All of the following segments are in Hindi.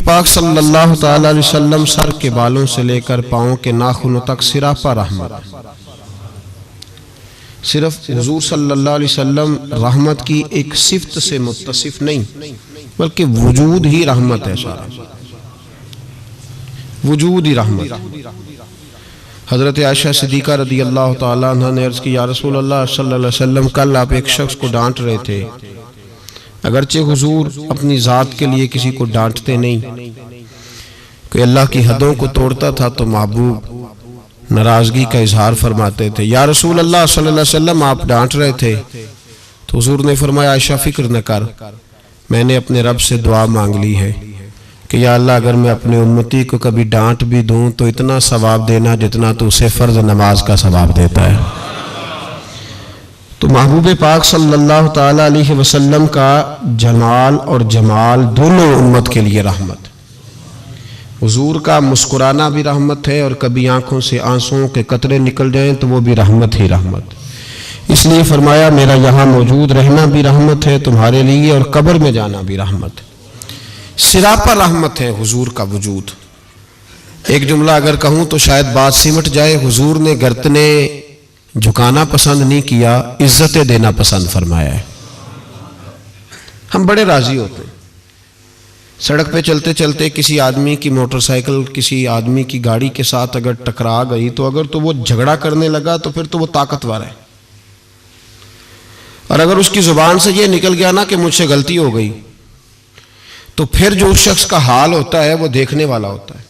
पाक सल्लल्लाहु ताला अलैहि वसल्लम सर के बालों से लेकर पाँव के नाखूनों तक सिरापा रहमत। सिर्फ हुजूर सल्लल्लाहु अलैहि वसल्लम रहमत की एक सिफ्त से मुत्तसिफ नहीं, बल्कि वजूद ही रहमत है। सारा वजूद ही रहमत। हजरत आयशा सिद्दीका रदी अल्लाह ताला अन्हा ने अर्ज की, या रसूल अल्लाह सल्लल्लाहु अलैहि वसल्लम, कल आप एक शख्स को डांट रहे थे। अगरचे हुजूर अपनी ज़ात के लिए किसी को डांटते नहीं, कोई अल्लाह की हदों को तोड़ता था तो महबूब नाराज़गी का इजहार फरमाते थे। या रसूल अल्लाह सल्लल्लाहु अलैहि वसल्लम, आप डांट रहे थे। तो हुजूर ने फरमाया, आयशा फिक्र न कर, मैंने अपने रब से दुआ मांग ली है कि या अल्लाह, अगर मैं अपने उम्मती को कभी डांट भी दूं तो इतना सवाब देना जितना तो उसे फ़र्ज नमाज का सवाब देता है। तो महबूब पाक सल्लल्लाहु ताला अलैहि वसल्लम का जलाल और जमाल दोनों उम्मत के लिए रहमत। हुजूर का मुस्कुराना भी रहमत है, और कभी आंखों से आंसुओं के कतरे निकल जाएं तो वो भी रहमत ही रहमत। इसलिए फरमाया, मेरा यहाँ मौजूद रहना भी रहमत है तुम्हारे लिए, और कब्र में जाना भी रहमत है। सिरापा रहमत है हुजूर का वजूद। एक जुमला अगर कहूँ तो शायद बात सिमट जाए। हुजूर ने गर्दने झुकाना पसंद नहीं किया, इज्जतें देना पसंद फरमाया है। हम बड़े राजी होते हैं, सड़क पे चलते चलते किसी आदमी की मोटरसाइकिल किसी आदमी की गाड़ी के साथ अगर टकरा गई तो अगर तो वो झगड़ा करने लगा तो फिर तो वो ताकतवर है, और अगर उसकी जुबान से ये निकल गया ना कि मुझसे गलती हो गई, तो फिर जो उस शख्स का हाल होता है वो देखने वाला होता है।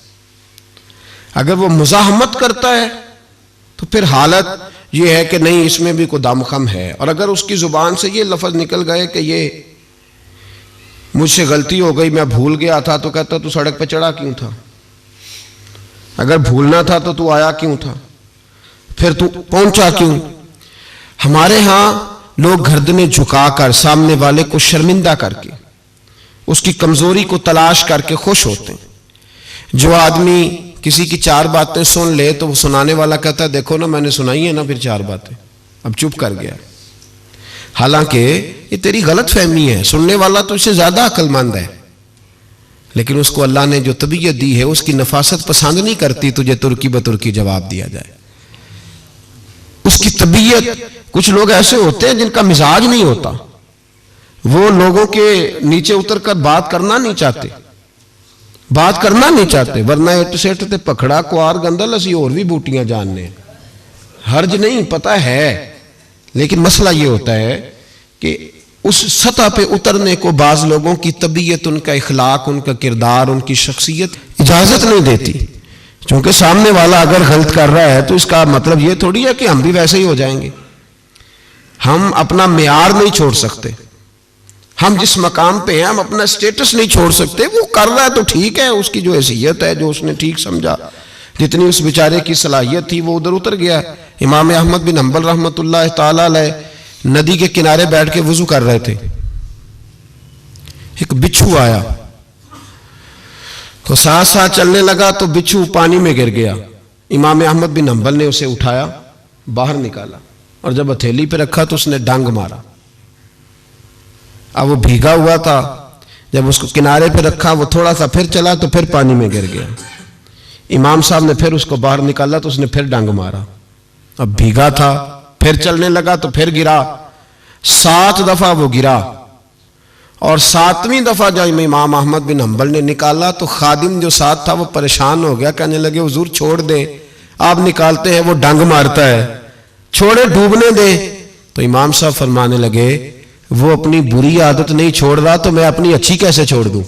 अगर वो मुज़ाहमत करता है तो फिर हालत ये है कि नहीं, इसमें भी कोई दमखम है। और अगर उसकी जुबान से ये लफ्ज निकल गए कि ये मुझसे गलती हो गई, मैं भूल गया था, तो कहता तू सड़क पे चढ़ा क्यों था? अगर भूलना था तो तू आया क्यों था? फिर तू पहुंचा क्यों? हमारे यहाँ लोग गर्दनें झुकाकर सामने वाले को शर्मिंदा करके उसकी कमजोरी को तलाश करके खुश होते हैं। जो आदमी किसी की चार बातें सुन ले तो वो सुनाने वाला कहता है, देखो ना मैंने सुनाई है ना फिर चार बातें, अब चुप कर गया। हालांकि ये तेरी गलत फहमी है, सुनने वाला तो इससे ज्यादा अक्लमंद है, लेकिन उसको अल्लाह ने जो तबीयत दी है उसकी नफासत पसंद नहीं करती तुझे तुर्की बतुर्की जवाब दिया जाए। उसकी तबीयत, कुछ लोग ऐसे होते हैं जिनका मिजाज नहीं होता, वो लोगों के नीचे उतर कर बात करना नहीं चाहते, वरना इट सेठ ते पखड़ा कुआर गंदल असी और भी बूटियां जानने, हर्ज नहीं, पता है। लेकिन मसला ये होता है कि उस सतह पे उतरने को बाज लोगों की तबीयत, उनका इखलाक, उनका किरदार, उनकी शख्सियत इजाजत नहीं देती। क्योंकि सामने वाला अगर गलत कर रहा है तो इसका मतलब ये थोड़ी है कि हम भी वैसे ही हो जाएंगे। हम अपना मेयार नहीं छोड़ सकते, हम जिस मकाम पे हैं हम अपना स्टेटस नहीं छोड़ सकते। वो कर रहा है तो ठीक है, उसकी जो हैसियत है, जो उसने ठीक समझा, जितनी उस बेचारे की सलाहियत थी वो उधर उतर गया। इमाम अहमद बिन हंबल रहमतुल्लाह ताला अलैह नदी के किनारे बैठ के वुजू कर रहे थे। एक बिच्छू आया तो साथ साथ चलने लगा तो बिच्छू पानी में गिर गया। इमाम अहमद बिन हंबल ने उसे उठाया, बाहर निकाला, और जब हथेली पे रखा तो उसने डंग मारा। अब वो भीगा हुआ था, जब उसको किनारे पे रखा वो थोड़ा सा फिर चला तो फिर पानी में गिर गया। इमाम साहब ने फिर उसको बाहर निकाला तो उसने फिर डंग मारा। अब भीगा था, फिर चलने लगा तो फिर गिरा। 7 दफा वो गिरा, और 7वीं दफा जब इमाम अहमद बिन हंबल ने निकाला तो खादिम जो साथ था वो परेशान हो गया, कहने लगे हुजूर छोड़ दे, आप निकालते हैं वो डंग मारता है, छोड़े डूबने दे। तो इमाम साहब फरमाने लगे, वो अपनी बुरी आदत नहीं छोड़ रहा तो मैं अपनी अच्छी कैसे छोड़ दूं?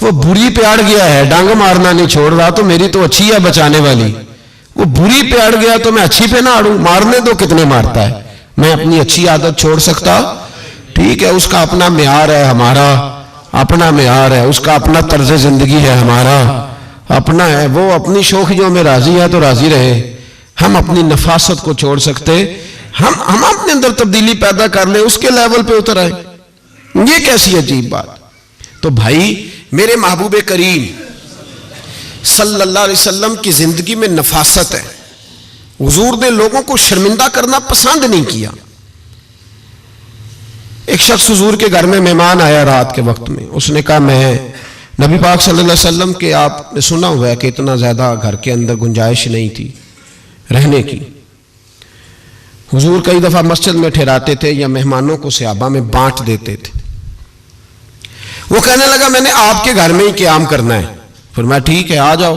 वो बुरी पे अड़ गया है, डंग मारना नहीं छोड़ रहा तो मेरी तो अच्छी है बचाने वाली। वो बुरी पे अड़ गया तो मैं अच्छी पे ना अड़ूं, मारने दो, कितने मारता है, मैं अपनी अच्छी आदत छोड़ सकता? ठीक है, उसका अपना मेयार है, हमारा अपना मेयार है, उसका अपना तर्ज जिंदगी है, हमारा अपना है। वो अपनी शौखियों में राजी है तो राजी रहे, हम अपनी नफासत को छोड़ सकते, हम अपने अंदर तब्दीली पैदा कर ले, उसके लेवल पे उतर आए। ये कैसी अजीब बात। तो भाई मेरे महबूब करीम सल्लल्लाहु अलैहि वसल्लम की जिंदगी में नफासत है। हुजूर ने लोगों को शर्मिंदा करना पसंद नहीं किया। एक शख्स हुजूर के घर में मेहमान आया रात के वक्त में, उसने कहा मैं नबी पाक सल्लल्लाहु अलैहि वसल्लम के आपने सुना हुआ है कि इतना ज़्यादा घर के अंदर गुंजाइश नहीं थी रहने की। हुजूर कई दफ़ा मस्जिद में ठहराते थे या मेहमानों को सहाबा में बांट देते थे। वो कहने लगा मैंने आपके घर में ही क़याम करना है। फिर मैं ठीक है आ जाओ।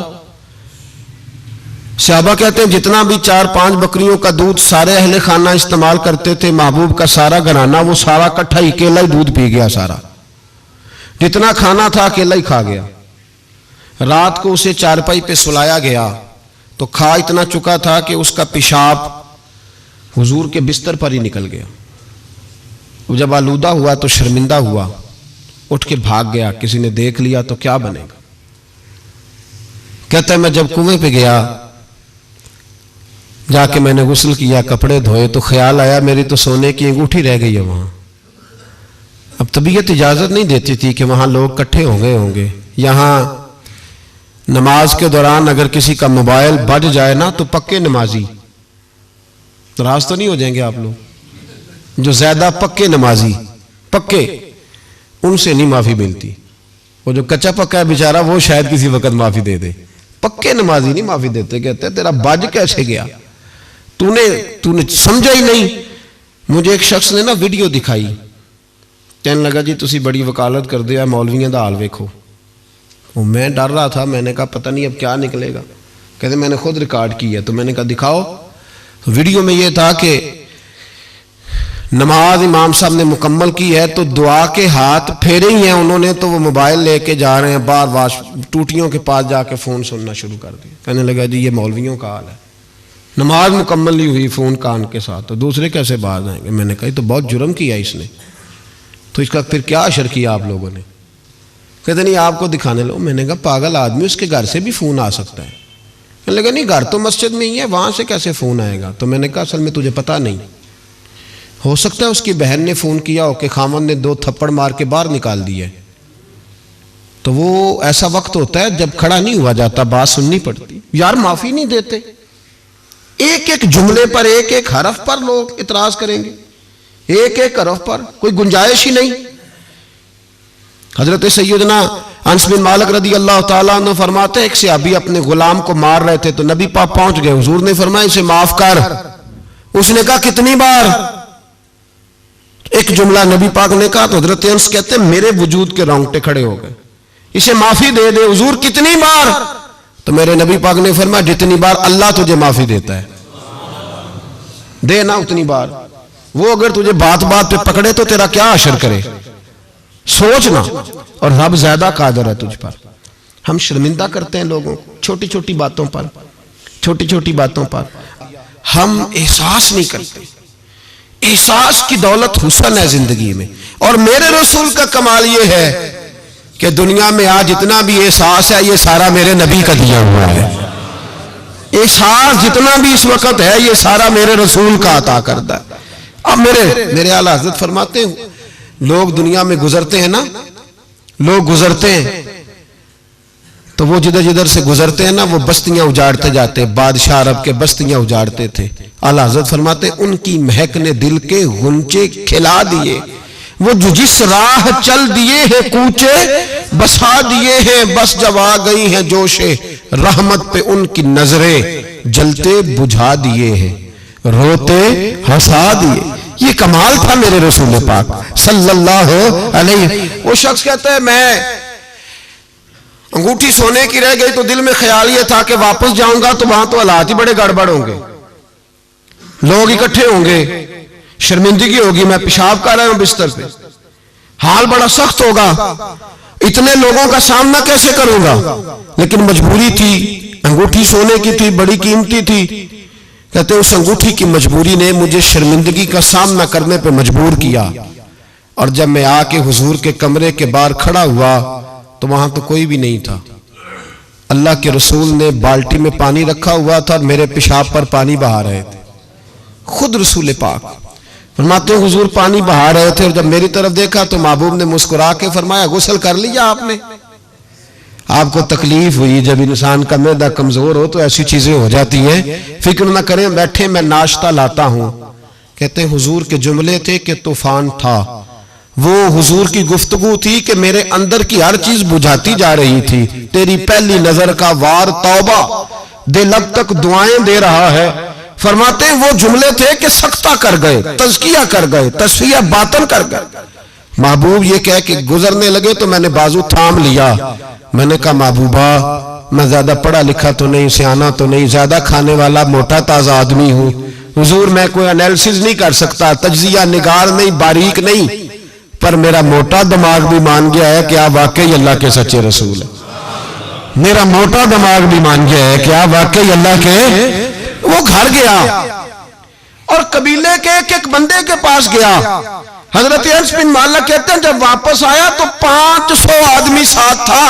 सहाबा कहते हैं जितना भी 4-5 बकरियों का दूध सारे अहले खाना इस्तेमाल करते थे, महबूब का सारा घराना वो सारा इकट्ठा ही अकेला ही दूध पी गया। सारा जितना खाना था अकेला ही खा गया। रात को उसे चारपाई पे सुलाया गया तो खा इतना चुका था कि उसका पेशाब हुजूर के बिस्तर पर ही निकल गया। वो जब आलूदा हुआ तो शर्मिंदा हुआ, उठ के भाग गया। किसी ने देख लिया तो क्या बनेगा। कहता है मैं जब कुएं पे गया, जाके मैंने गुस्ल किया, कपड़े धोए तो ख्याल आया मेरी तो सोने की अंगूठी रह गई है वहां। अब तबीयत इजाजत नहीं देती थी कि वहां लोग इकट्ठे हो गए होंगे। यहां नमाज के दौरान अगर किसी का मोबाइल बज जाए ना तो पक्के नमाजी, नाराज तो नहीं हो जाएंगे आप लोग, जो ज्यादा पक्के नमाजी पक्के, उनसे नहीं माफी मिलती। वो जो कच्चा पक्का है बेचारा वो शायद किसी वक्त माफी दे दे, पक्के नमाजी नहीं माफी देते। कहते तेरा बज कैसे गया, तूने समझा ही नहीं। मुझे एक शख्स ने ना वीडियो दिखाई, कहने लगा जी तुसी बड़ी वकालत कर दिया मौलवियों का हाल वेखो। वो मैं डर रहा था, मैंने कहा पता नहीं अब क्या निकलेगा। कहते मैंने खुद रिकॉर्ड किया। तो मैंने कहा दिखाओ। वीडियो में यह था कि नमाज इमाम साहब ने मुकम्मल की है तो दुआ के हाथ फेरे ही हैं उन्होंने, तो वो मोबाइल लेके जा रहे हैं बार बार टूटियों के पास जाके फ़ोन सुनना शुरू कर दिया। कहने लगा जी ये मौलवियों का हाल है, नमाज मुकम्मल नहीं हुई फ़ोन कान के साथ, तो दूसरे कैसे बाहर आएंगे। मैंने कहा तो बहुत जुर्म किया इसने, तो इसका फिर क्या असर किया आप लोगों ने। कहते नहीं आपको दिखाने लो। मैंने कहा पागल आदमी, उसके घर से भी फ़ोन आ सकता है। कहने लगा नहीं घर तो मस्जिद में ही है, वहाँ से कैसे फ़ोन आएगा। तो मैंने कहा असल में तुझे पता नहीं, हो सकता है उसकी बहन ने फ़ोन किया हो कि खामन ने 2 थप्पड़ मार के बाहर निकाल दिए। तो वो ऐसा वक्त होता है जब खड़ा नहीं हुआ जाता, बात सुननी पड़ती। यार माफ़ी नहीं देते, एक एक जुमले पर एक एक हरफ पर लोग इतराज करेंगे, एक एक हरफ पर कोई गुंजाइश ही नहीं। हजरत सैयदना अनस बिन मालिक रदी अल्लाह ताला अन्हु फरमाते हैं एक सहाबी अपने गुलाम को मार रहे थे तो नबी पाक पहुंच गए। हुजूर ने फरमाया इसे माफ कर। उसने कहा कितनी बार। एक जुमला नबी पाक ने कहा तो हजरत अनस कहते हैं मेरे वजूद के रोंगटे खड़े हो गए। इसे माफी दे दे। हुजूर कितनी बार। तो मेरे नबी पाक ने फरमाया जितनी बार अल्लाह तुझे माफी देता है दे ना उतनी बार। वो अगर तुझे बात बात पे पकड़े तो तेरा क्या असर करे, सोचना। और रब ज्यादा कादर है तुझ पर। हम शर्मिंदा करते हैं लोगों को छोटी छोटी बातों पर, छोटी छोटी बातों पर हम एहसास नहीं करते। एहसास की दौलत हुस्न है जिंदगी में। और मेरे रसूल का कमाल ये है कि दुनिया में आज जितना भी एहसास है ये सारा मेरे नबी का दिया हुआ है। एहसास जितना भी इस वक्त है ये सारा मेरे रसूल का अता करता है। अब मेरे आला हज़रत फरमाते हैं लोग दुनिया में गुजरते हैं ना, लोग गुजरते हैं तो वो जिधर जिधर से गुजरते हैं ना वो बस्तियां उजाड़ते जाते। बादशाह अरब के बस्तियां उजाड़ते थे। आला हज़रत फरमाते उनकी महक ने दिल के गुंचे खिला दिए। वो जो जिस राह चल दिए हैं कूचे बसा दिए हैं, बस जब आ गई हैं जोशे रहमत पे उनकी नजरें जलते बुझा दिए हैं, रोते हंसा दिए। ये कमाल था मेरे रसूल पाक सल्लल्लाहु अलैहि। वो शख्स कहता है मैं अंगूठी सोने की रह गई तो दिल में ख्याल ये था कि वापस जाऊंगा तो वहां तो हालात ही बड़े गड़बड़ होंगे, लोग इकट्ठे होंगे, शर्मिंदगी होगी, मैं पेशाब कर रहा हूं बिस्तर पे, हाल बड़ा सख्त होगा, इतने लोगों का सामना कैसे करूंगा। लेकिन मजबूरी थी, अंगूठी सोने की थी, बड़ी कीमती थी। कहते उस अंगूठी की मजबूरी ने मुझे शर्मिंदगी का सामना करने पे मजबूर किया। और जब मैं आके हुजूर के कमरे के बाहर खड़ा हुआ तो वहां तो कोई भी नहीं था। अल्लाह के रसूल ने बाल्टी में पानी रखा हुआ था और मेरे पेशाब पर पानी बहा रहे थे। खुद रसूल पाक फरमाते हैं हुजूर पानी बहा रहे थे और जब मेरी तरफ देखा तो महबूब ने मुस्कुरा के फरमाया गुस्ल कर लिया आपने। आपको तकलीफ हुई, जब इंसान का मैदा कमजोर हो तो ऐसी चीजें हो जाती हैं, फिक्र ना करें, बैठे मैं नाश्ता लाता हूं। कहते हैं हुजूर के जुमले थे कि तूफान था, वो हुजूर की गुफ्तगू थी कि मेरे अंदर की हर चीज बुझाती जा रही थी। तेरी पहली नजर का वार तौबा, दिल अब तक दुआएं दे रहा है। फरमाते हैं वो जुमले थे कि सख्ता कर गए, तज़किया कर गए, तस्फिया बातन कर गए। महबूब ये कह के गुजरने लगे तो मैंने बाजू थाम लिया। मैंने कहा महबूबा, मैं ज्यादा पढ़ा लिखा तो नहीं, सियाना तो नहीं, ज्यादा खाने वाला मोटा ताजा आदमी हूं। हुजूर मैं कोई एनालिसिस नहीं कर सकता, तज्जिया निगार नहीं, बारीक नहीं, पर मेरा मोटा दिमाग भी मान गया है कि आप वाकई अल्लाह के सच्चे रसूल है। मेरा मोटा दिमाग भी मान गया है कि आप वाकई अल्लाह के। वो घर गया और कबीले के एक बंदे के पास गया। हजरत अनस बिन मालिक कहते हैं जब वापस आया तो 500 आदमी साथ था।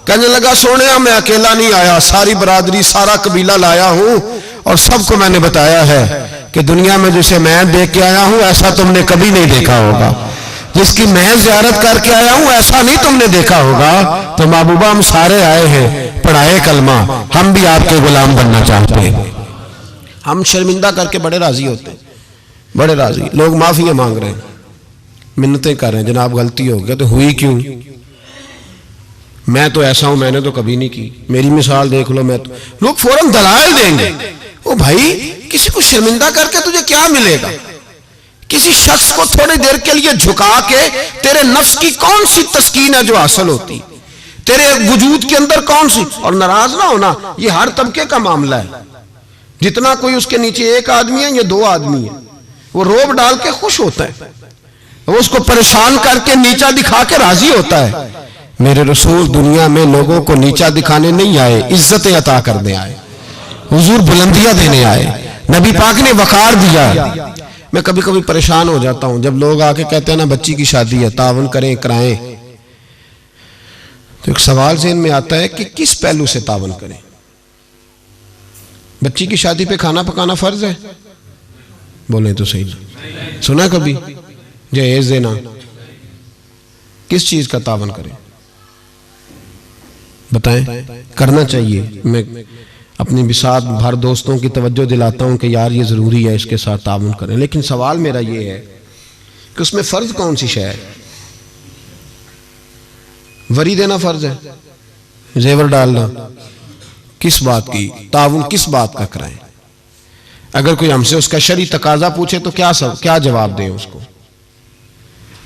कहने लगा सोने मैं अकेला नहीं आया, सारी बरादरी सारा कबीला लाया हूं और सबको मैंने बताया है कि दुनिया में जिसे मैं देख के आया हूं ऐसा तुमने कभी नहीं देखा होगा, जिसकी मैं ज़ियारत करके आया हूं ऐसा नहीं तुमने देखा होगा। तो महबूबा हम सारे आए हैं, पढ़ाए कलमा, हम भी आपके गुलाम बनना चाहते हैं। हम शर्मिंदा करके बड़े राजी होते हैं, बड़े राजी। लोग माफिया मांग रहे हैं, मिन्नतें कर रहे हैं, जनाब गलती हो गई। तो हुई क्यों? मैं तो ऐसा हूं, मैंने तो कभी नहीं की, मेरी मिसाल देख लो। मैं तो, लोग फौरन दलाल देंगे। ओ भाई, किसी को शर्मिंदा करके तुझे क्या मिलेगा? किसी शख्स को थोड़ी देर के लिए झुका के तेरे नफ्स की कौन सी तस्कीन है जो हासिल होती, तेरे वजूद के अंदर कौन सी? और नाराज ना होना, ये हर तबके का मामला है। जितना कोई उसके नीचे एक आदमी है या 2 आदमी है, वो रोब डाल के खुश होता है, वो उसको परेशान करके नीचा दिखा के राजी होता है। मेरे रसूल दुनिया में लोगों को नीचा दिखाने नहीं आए, इज्जतें अता करने आए। हुजूर बुलंदियां देने आए, नबी पाक ने वकार दिया। मैं कभी कभी परेशान हो जाता हूं जब लोग आके कहते हैं ना बच्ची की शादी है, तावन करें कराएं, तो एक सवाल ज़हन में आता है कि किस पहलू से तावन करें? बच्ची की शादी पे खाना पकाना फर्ज है? बोले तो सही ना। सुना कभी जहेज देना? किस चीज का तावन करें बताएं? करना चाहिए। मैं अपनी बिसात भर दोस्तों की तवज्जो दिलाता हूं कि यार ये जरूरी है, इसके साथ तावन करें। लेकिन सवाल मेरा ये है कि उसमें फर्ज कौन सी शय है? वरी देना फर्ज है, जेवर डालना किस बात की? ताउन किस बात का कराएं? अगर कोई हमसे उसका शरई तकाजा पूछे तो क्या जवाब दें उसको?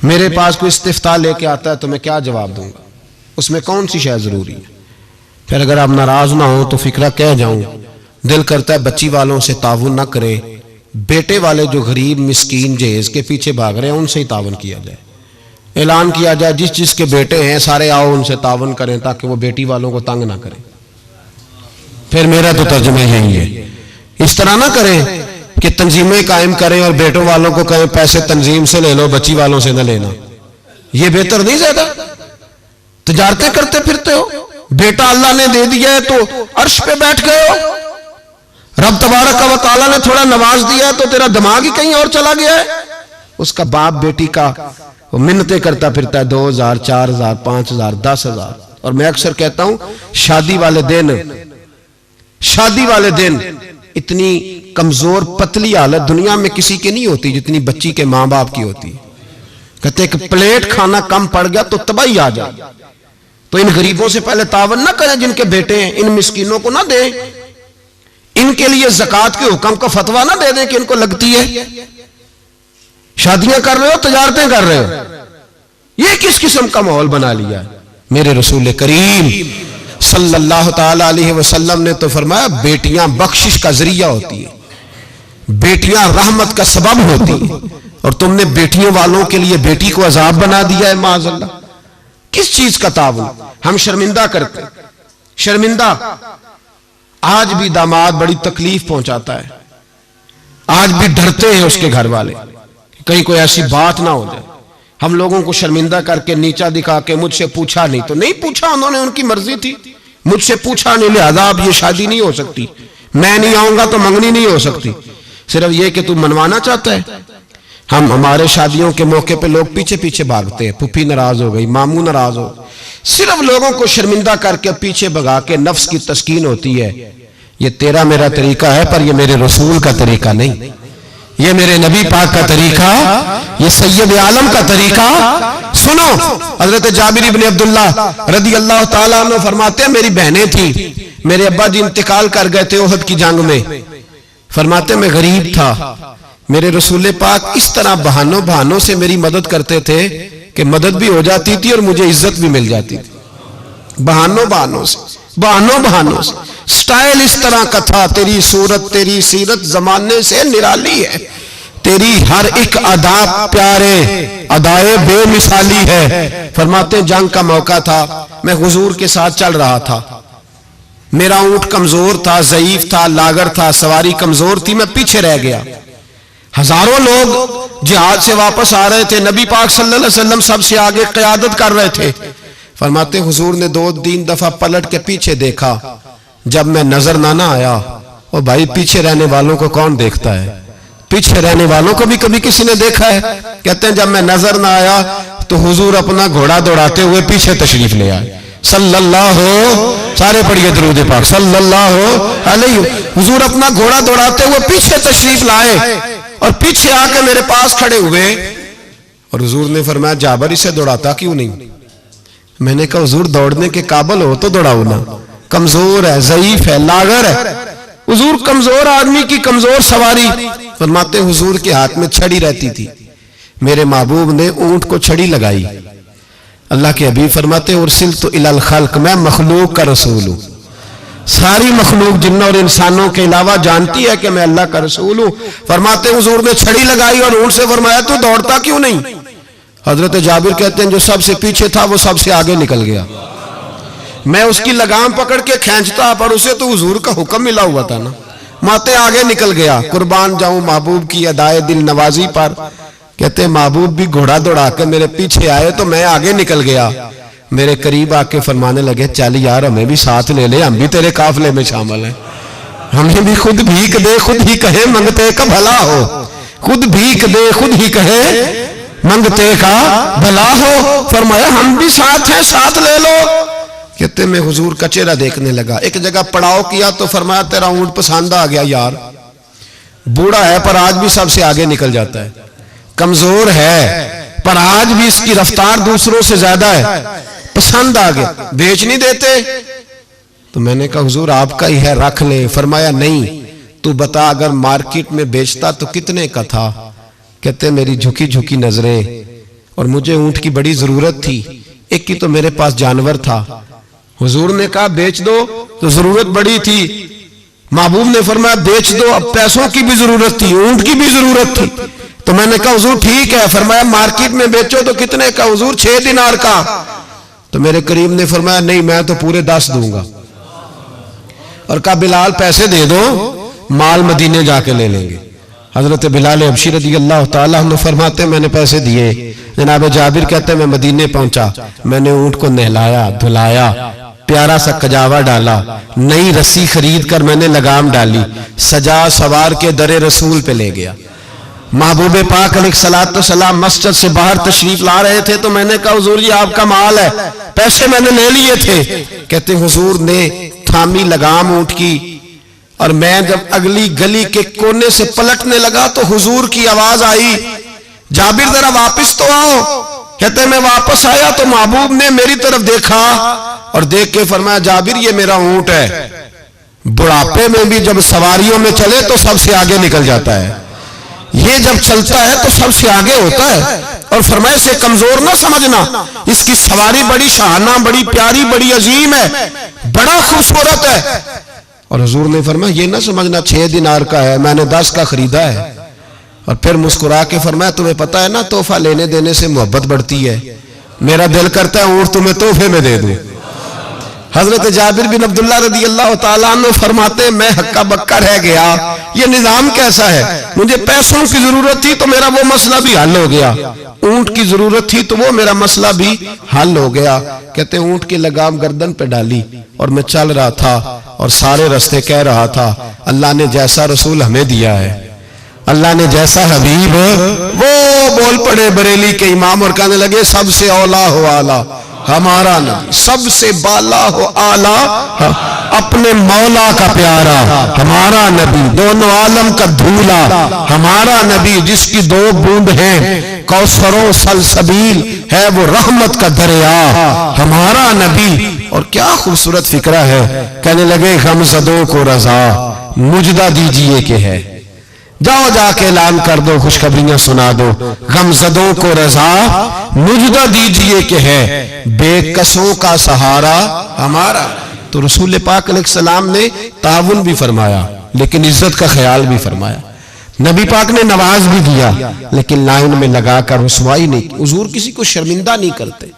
मेरे पास कोई इस्तिफ्ता लेके आता है तो मैं क्या जवाब दूंगा? उसमें कौन सी शय जरूरी है? फिर अगर आप नाराज ना हो तो फिक्रा कह जाऊं, दिल करता है बच्ची वालों से ताउन ना करे, बेटे वाले जो गरीब मिस्कीन जहेज के पीछे भाग रहे हैं उनसे ही ताउन किया जाए। ऐलान किया जाए जिस जिसके बेटे हैं सारे आओ उनसे ताउन करें ताकि वो बेटी वालों को तंग ना करें। फिर मेरा तो तर्जुमा यही है। इस तरह ना करें कि तंजीमें कायम करें और बेटों वालों को कहें पैसे तंजीम से ले लो, बच्ची वालों से ना लेना। ये बेहतर नहीं? ज्यादा तजारतें करते फिरते हो, बेटा अल्लाह ने दे दिया है तो अर्श पे बैठ गए हो, रब तबारक व तआला ने थोड़ा नवाज दिया है तो तेरा दिमाग ही कहीं और चला गया है। उसका बाप बेटी का वो मिन्नतें करता फिरता है 2000, 4000, 5000, 10,000। और मैं अक्सर कहता हूं शादी वाले दिन इतनी कमजोर पतली हालत दुनिया में किसी की नहीं होती जितनी बच्ची के मां बाप की होती। कहते एक प्लेट खाना कम पड़ गया तो तबाही आ जाए। तो इन गरीबों से पहले तावन ना करें जिनके बेटे हैं, इन मिस्कीनों को ना दें, इनके लिए ज़कात के हुक्म का फतवा ना दे दें कि इनको लगती है। शादियां कर रहे हो, तजारतें कर रहे हो, ये किस किस्म का माहौल बना लिया? मेरे रसूल करीम सल्लल्लाहु ताला अलैहि वसल्लम ने तो फरमाया बेटियां बख्शिश का जरिया होती है, बेटियां रहमत का सबब होती है, और तुमने बेटियों वालों के लिए बेटी को अजाब बना दिया है। माअज़ल्लाह किस चीज का ताउन? हम शर्मिंदा करते, शर्मिंदा। आज भी दामाद बड़ी तकलीफ पहुंचाता है, आज भी डरते हैं उसके घर वाले कहीं कोई ऐसी बात ना हो जाए। हम लोगों को शर्मिंदा करके नीचा दिखा के मुझसे पूछा नहीं तो नहीं पूछा, उन्होंने उनकी मर्जी थी, मुझसे पूछा नहीं लिहाजा अब ये शादी नहीं हो सकती, मैं नहीं आऊंगा तो मंगनी नहीं हो सकती। सिर्फ ये कि तू मनवाना चाहता है। हमारे शादियों के मौके पे लोग पीछे पीछे भागते हैं, पुप्पी नाराज हो गई, मामू नाराज हो, सिर्फ लोगों को शर्मिंदा करके पीछे भगा के नफ्स की तस्कीन होती है। ये तेरा मेरा तरीका है पर ये मेरे रसूल का तरीका नहीं, ये मेरे नबी पाक का तरीका, ये सैयद आलम का तरीका सुनो। हजरत जाबिर इब्न अब्दुल्ला रदी अल्लाह ताला अन्हु फरमाते हैं, मेरी बहनें थी, मेरे अब्बा जी इंतकाल कर गए थे ओहद की जंग में। फरमाते मैं गरीब था, मेरे रसूल पाक इस तरह बहानों से मेरी मदद करते थे कि मदद भी हो जाती थी और मुझे इज्जत भी मिल जाती थी। बहानों से स्टाइल इस तरह का था। तेरी सूरत तेरी सीरत जमाने से निराली है, तेरी हर एक अदा प्यारे अदाए बेमिसाली है। फरमाते जंग का मौका था, मैं हुजूर के साथ चल रहा था, मेरा ऊंट कमजोर था, ज़ईफ था, लागर था, सवारी कमजोर थी, मैं पीछे रह गया। हजारों लोग जिहाद से वापस आ रहे थे, नबी पाक सल्लल्लाहु अलैहि वसल्लम सबसे आगे क़यादत कर रहे थे। फरमाते हुजूर ने 2-3 दफा पलट के पीछे देखा, जब मैं नजर ना आया। ओ भाई, पीछे रहने वालों को कौन देखता है? पीछे रहने वालों को भी कभी किसी ने देखा है? कहते हैं जब मैं नजर ना आया तो हुजूर अपना घोड़ा दौड़ाते हुए पीछे तशरीफ ले आए। सल्लल्लाहु, सारे पढ़िए दरूद पाक, सल्लल्लाहु अलैहि। हुजूर अपना घोड़ा दौड़ाते हुए पीछे तशरीफ लाए और पीछे आके मेरे पास खड़े हुए और हुजूर ने फरमाया, जाबर इसे दौड़ाता क्यों नहीं? मैंने कहा हुजूर दौड़ने के काबिल हो तो दौड़ाओ ना, कमजोर है, ज़ईफ है, लागर है। हुजूर कमजोर आदमी की कमजोर सवारी। फरमाते हुजूर के हाथ में छड़ी रहती थी, मेरे महबूब ने ऊंट को छड़ी लगाई। अल्लाह के हबीब फरमाते उर्सिल तो इलल खल्क, मैं मखलूक का रसूल हूं। सारी मखलूक जिन्नों और इंसानों के अलावा जानती है कि मैं अल्लाह का रसूल हूं। फरमाते हुजूर ने छड़ी लगाई और ऊंट से फरमाया तू दौड़ता क्यों नहीं? हजरत जाबिर कहते हैं जो सबसे पीछे था वो सबसे आगे निकल गया। मैं उसकी लगाम पकड़ के खींचता, पर उसे तो हुजूर का हुक्म मिला हुआ था ना। माते आगे निकल गया। कुर्बान जाऊं महबूब की अदाए दिल नवाजी पर। कहते महबूब भी घोड़ा दौड़ा के मेरे पीछे आए तो मैं आगे निकल गया। मेरे करीब आके फरमाने लगे, चल यार हमें भी साथ ले ले, हम भी तेरे काफिले में शामिल हैं, हमें भी खुद भीख दे, खुद ही कहे मंगते का भला हो। खुद भीख दे, खुद ही कहे मंगते का भला हो। फरमाया हम भी साथ हैं, साथ ले लो। कहते मैं हुजूर का चेहरा देखने लगा। एक जगह पड़ाव किया तो फरमाया तेरा ऊंट पसंद आ गया यार, बूढ़ा है पर आज भी सबसे आगे निकल जाता है, कमजोर है पर आज भी इसकी रफ्तार दूसरों से ज्यादा है, पसंद आ गया, बेच नहीं देते? तो मैंने कहा हुजूर आपका ही है, रख ले। फरमाया नहीं, तू बता अगर मार्केट में बेचता तो कितने का था? कहते मेरी झुकी झुकी नजरें और मुझे ऊंट की बड़ी जरूरत थी, एक की तो मेरे पास जानवर था। हुजूर ने कहा बेच दो, तो जरूरत बड़ी थी। महबूब ने फरमाया बेच दो, अब पैसों की भी जरूरत थी, ऊंट की भी जरूरत थी। तो मैंने कहा हुजूर ठीक है। फरमाया मार्केट में बेचो तो कितने का? हुजूर 6 दिनार का। तो मेरे करीम ने फरमाया नहीं मैं तो पूरे 10 दूंगा। और कहा बिलाल पैसे दे दो, माल मदीने जाके ले लेंगे। हजरत बिलाल हबशी रज़ी अल्लाह ताला अन्हु फरमाते मैंने पैसे दिए। जनाब जाबिर कहते मैं मदीने पहुंचा, मैंने ऊंट को नहलाया धुलाया, प्यारा सा कजावा डाला, नई रस्सी खरीद कर मैंने लगाम डाली, सजा सवार के दरे रसूल पे ले गया। महबूब पाक अलैहिस्सलाम मस्जिद से बाहर तशरीफ ला रहे थे तो मैंने कहा हुजूर ये आपका माल है, पैसे मैंने ले लिए थे। कहते हुजूर ने थामी लगाम ऊंट की और मैं जब अगली गली के कोने से पलटने लगा तो हुजूर की आवाज आई, जाबिर जरा वापस तो आओ। कहते मैं वापस आया तो महबूब ने मेरी तरफ देखा और देख के फरमाया जाबिर ये मेरा ऊंट है, बुढ़ापे में भी जब सवारियों में चले तो सबसे आगे निकल जाता है, ये जब चलता है तो सबसे आगे होता है। और फरमाए से कमजोर ना समझना, इसकी सवारी बड़ी शाहाना, बड़ी प्यारी, बड़ी अजीम है, बड़ा खूबसूरत है। और हुजूर ने फरमाया ये ना समझना 6 दिनार का है, मैंने 10 का खरीदा है। और फिर मुस्कुरा के फरमाया तुम्हें पता है ना तोहफा लेने देने से मोहब्बत बढ़ती है, मेरा दिल करता है ऊंट तुम्हें तोहफे में दे दूं। हजरत जाबिर बिन अब्दुल्ला रज़ी अल्लाह ताला अन्हु फरमाते मैं हक्का बक्का रह गया, ये निजाम कैसा है? मुझे पैसों की जरूरत थी तो मेरा वो मसला भी हल हो गया, ऊंट की जरूरत थी तो वो मेरा मसला भी हल हो गया। कहते ऊंट की लगाम गर्दन पे डाली और मैं चल रहा था और सारे रास्ते कह रहा था अल्लाह ने जैसा रसूल हमें दिया है, अल्लाह ने जैसा हबीब, वो बोल पड़े बरेली के इमाम और कहने लगे सबसे औला हो आला, हमारा नबी, सबसे बाला हो आला अपने मौला का प्यारा हमारा नबी, दोनों आलम का धूला हमारा नबी, जिसकी दो बूंद हैं कौसरों सलसबील है वो रहमत का दरिया हमारा नबी। और क्या खूबसूरत फिक्रा है, कहने लगे गमज़दों को रजा मुजदा दीजिए के है, जाओ जाके ऐलान कर दो, खुशखबरियां सुना दो, गमज़दों को रजा मुजदा दीजिए के है, बेकसों का सहारा हमारा। तो रसूल पाक अलैहिस्सलाम ने ताउन भी फरमाया लेकिन इज्जत का ख्याल भी फरमाया, नबी पाक ने नवाज भी दिया लेकिन लाइन में लगाकर रुसवाई नहीं की। हुजूर किसी को शर्मिंदा नहीं करते।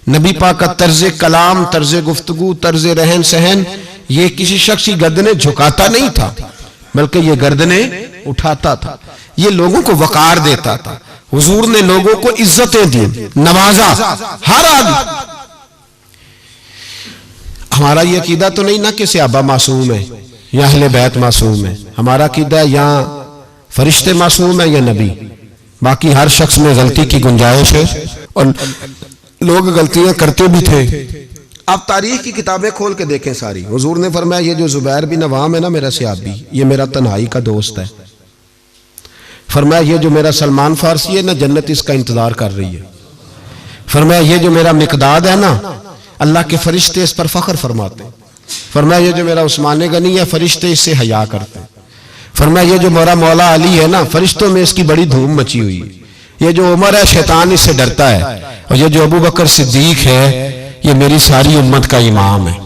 नबी पाक का तर्ज कलाम, तर्ज गुफ्तगू, तर्ज रहन सहन, ये किसी शख्स की गर्दनें झुकाता नहीं था बल्कि ये गर्दनें उठाता था, ये लोगों को वकार देता था। हुजूर ने लोगों को इज्जतें दी, नवाजा हर आदमी। हमारा ये अकीदा तो नहीं ना कि सहाबा मासूम है या अहले बैत मासूम है, हमारा अकीदा या फरिश्ते मासूम है या नबी। बाकी हर शख्स में गलती की गुंजाइश है और लोग गलतियां करते भी थे। आप तारीख की किताबें खोल के देखें सारी, हुजूर ने फरमाया ये जो जुबैर बिन अवाम है ना मेरा सहाबी, ये मेरा तन्हाई का दोस्त है। फरमाया ये जो मेरा सलमान फारसी है ना, जन्नत इसका इंतजार कर रही है। फरमाया ये जो मेरा मिकदाद है ना, अल्लाह के फरिश्ते इस पर फख्र फरमाते हैं। फरमाया ये जो मेरा उस्मान गनी है, फरिश्ते इससे हया करते हैं। फरमाया ये जो मेरा मौला अली है ना, फरिश्तों में इसकी बड़ी धूम मची हुई है। ये जो उमर है शैतान इससे डरता है, और ये जो अबू बकर सिद्दीक है ये मेरी सारी उम्मत का इमाम है।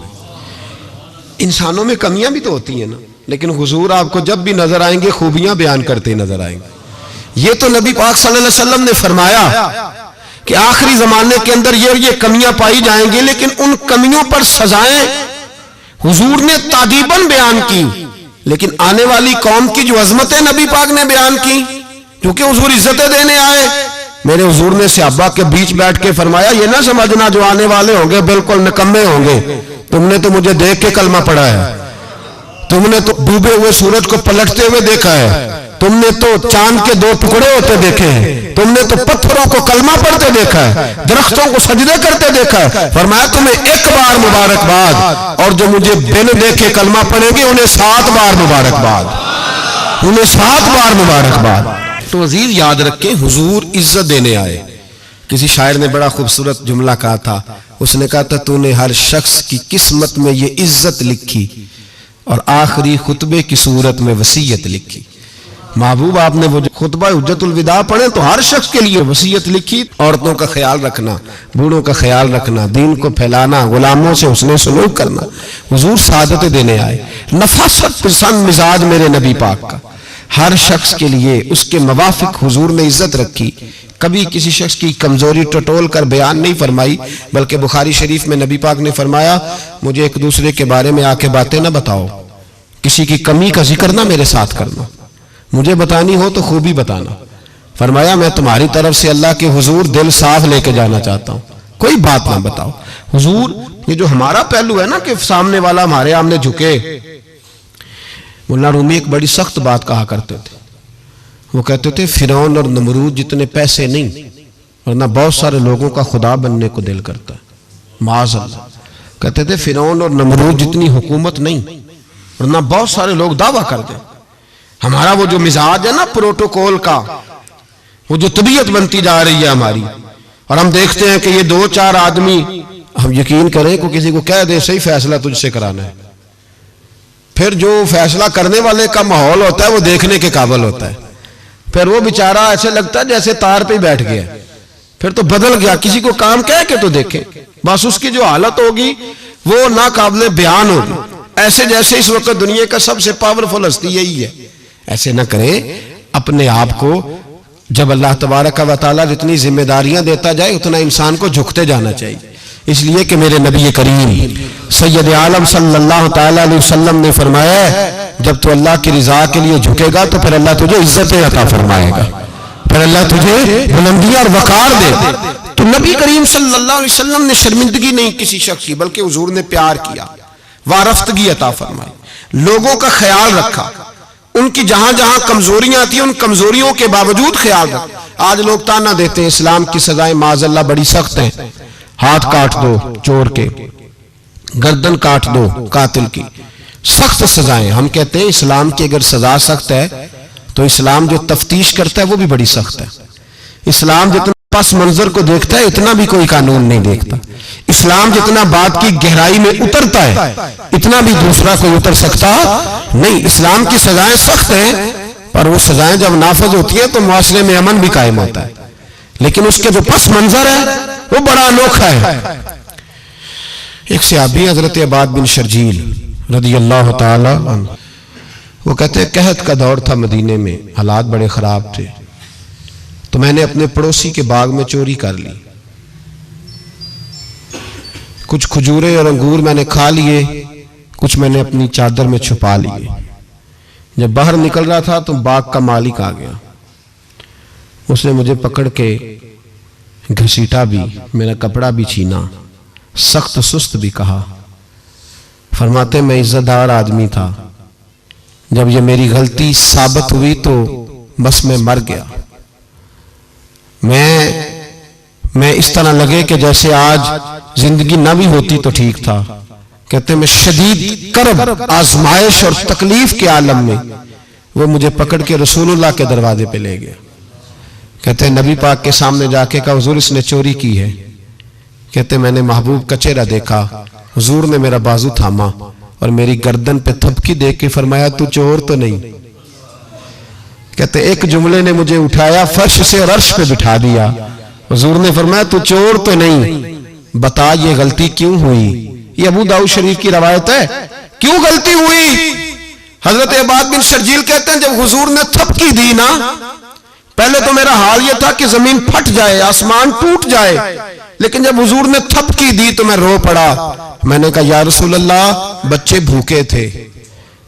इंसानों में कमियां भी तो होती हैं ना, लेकिन हुजूर आपको जब भी नजर आएंगे खूबियां बयान करते नजर आएंगे। ये तो नबी पाक सल्लल्लाहु अलैहि वसल्लम ने फरमाया कि आखिरी जमाने के अंदर ये कमियां पाई जाएंगी, लेकिन उन कमियों पर सजाएं हुजूर ने तादीबन बयान की, लेकिन आने वाली कौम की जो अजमतें नबी पाक ने बयान की, क्योंकि हुजूर इज्जतें देने आए। मेरे हुजूर ने सहाबा के बीच बैठ के फरमाया ये ना समझना जो आने वाले होंगे बिल्कुल निकम्मे होंगे, तुमने तो मुझे देख के कलमा पढ़ा है, तुमने तो डूबे हुए सूरज को पलटते हुए देखा है, तुमने तो चांद के दो टुकड़े होते देखे हैं, तुमने तो पत्थरों को कलमा पढ़ते देखा है, दरख्तों को सजदे करते देखा है। फरमाया तुम्हें एक बार मुबारकबाद, और जो मुझे बिन देखे कलमा पढ़ेंगे उन्हें 7 बार मुबारकबाद, उन्हें 7 बार मुबारकबाद। तो अजीज याद रखें, हुजूर इज्जत देने आए। किसी शायर ने बड़ा खूबसूरत जुमला कहा था, उसने कहा था तूने हर शख्स की किस्मत में ये इज्जत लिखी और आखिरी खुतबे की सूरत में वसीयत लिखी। महबूब आपने वो जो खुतबा हुज्जतुल विदा पढ़े तो हर शख्स के लिए वसीयत लिखी, औरतों का ख्याल रखना, बूढ़ों का ख्याल रखना, दीन को फैलाना, गुलामों से हुस्ने सलूक करना। हुजूर सादतें देने आए। नफासत पसंद मिजाज मेरे नबी पाक का, हर शख्स के लिए उसके मवाफिक हुजूर ने इज्जत रखी। कभी किसी शख्स की कमजोरी टटोल कर बयान नहीं फरमाई, बल्कि बुखारी शरीफ में नबी पाक ने फरमाया मुझे एक दूसरे के बारे में आके बातें ना बताओ, किसी की कमी का जिक्र ना मेरे साथ करना, मुझे बतानी हो तो खूबी बताना। फरमाया मैं तुम्हारी तरफ से अल्लाह के हुजूर दिल साफ लेके जाना चाहता हूं, कोई बात ना बताओ। हुजूर ये जो हमारा पहलू है ना कि सामने वाला हमारे आमने झुके, मुल्ला रूमी एक बड़ी सख्त बात कहा करते थे। वो कहते थे फिरौन और नमरूद जितने पैसे नहीं और ना बहुत सारे लोगों का खुदा बनने को दिल करता है। माज़अल्लाह कहते थे फिरौन और नमरूद जितनी हुकूमत नहीं और ना बहुत सारे लोग दावा करते। हमारा वो जो मिजाज है ना प्रोटोकॉल का, वो जो तबीयत बनती जा रही है हमारी, और हम देखते हैं कि ये 2-4 आदमी, हम यकीन करें को किसी को कह दे सही फैसला तुझसे कराना है, फिर जो फैसला करने वाले का माहौल होता है वो देखने के काबिल होता है। फिर वो बेचारा ऐसे लगता है जैसे तार पे बैठ गया, फिर तो बदल गया। किसी को काम कह के तो देखे, बस उसकी जो हालत होगी वो ना काबिल बयान होगी, ऐसे जैसे इस वक्त दुनिया का सबसे पावरफुल हस्ती यही है। ऐसे ना करें अपने आप को। जब अल्लाह तबारक व तआला जितनी जिम्मेदारियां देता जाए उतना इंसान को झुकते जाना चाहिए। इसलिए कि मेरे नबी करीम सैयद आलम सल्लल्लाहु तआला अलैहि वसल्लम ने फरमाया जब तू अल्लाह की रिजा के लिए झुकेगा तो फिर अल्लाह तुझे इज्जतें अता फरमाएगा, फिर अल्लाह तुझे बुलंदियां और वकार दे। तो नबी करीम सल्लल्लाहु अलैहि वसल्लम ने शर्मिंदगी नहीं किसी शख्स की, बल्कि हुजूर ने प्यार किया, वारफ्तगी अता फरमाई, लोगों का ख्याल रखा, उनकी जहां जहां कमजोरियां थी उन कमजोरियों के बावजूद ख्याल रखा। आज लोग ताना देते हैं इस्लाम की सजाएं माज़अल्लाह बड़ी सख्त हैं, हाथ काट दो चोर के, गर्दन काट दो कातिल की, सख्त सजाएं। हम कहते हैं इस्लाम की अगर सजा सख्त है तो इस्लाम जो तफ्तीश करता है वो भी बड़ी सख्त है। इस्लाम जितना पस मंजर को देखता है इतना भी कोई कानून नहीं देखता। इस्लाम जितना बात की गहराई में उतरता है इतना भी दूसरा कोई उतर सकता नहीं। इस्लाम की सजाएं सख्त हैं, पर वो सजाएं जब नाफज होती है तो मुआशरे में अमन भी कायम होता है, लेकिन उसके जो पस मंजर है वो बड़ा अनोखा है। एक सहाबी हजरत अबाद बिन शर्जील रदी अल्लाह ताला अन्हु, वो कहते हैं कहत का दौर था मदीने में, हालात बड़े खराब थे, तो मैंने अपने पड़ोसी के बाग में चोरी कर ली। कुछ खजूरें और अंगूर मैंने खा लिए, कुछ मैंने अपनी चादर में छुपा लिए। जब बाहर निकल रहा था तो बाग का मालिक आ गया, उसने मुझे पकड़ के घसीटा भी, मेरा कपड़ा भी छीना, सख्त सुस्त भी कहा। फरमाते मैं इज्जतदार आदमी था, जब ये मेरी गलती साबित हुई तो बस मैं मर गया। मैं इस तरह लगे कि जैसे आज जिंदगी ना भी होती तो ठीक था। कहते मैं शदीद करब, आजमाइश और तकलीफ के आलम में वो मुझे पकड़ के रसूलुल्लाह के दरवाजे पे ले गया। कहते नबी पाक के सामने जाके कहा हुजूर इसने चोरी की है। कहते मैंने महबूब का चेहरा देखा, हुजूर ने मेरा बाजू थामा और मेरी गर्दन पे थपकी दे के फरमाया तू चोर तो नहीं। कहते एक जुमले ने मुझे उठाया फर्श से और अर्श पे बिठा दिया। हुजूर ने फरमाया तू चोर तो नहीं, बता ये गलती क्यों हुई। ये अबू दाऊद शरीफ की रवायत है। क्यों गलती हुई? हजरत अबाद बिन शर्जील कहते हैं जब हुजूर ने थपकी दी ना, पहले तो मेरा हाल यह था कि जमीन फट जाए, आसमान टूट जाए, लेकिन जब हुजूर ने थपकी दी तो मैं रो पड़ा। मैंने कहा या रसूल अल्लाह बच्चे भूखे थे,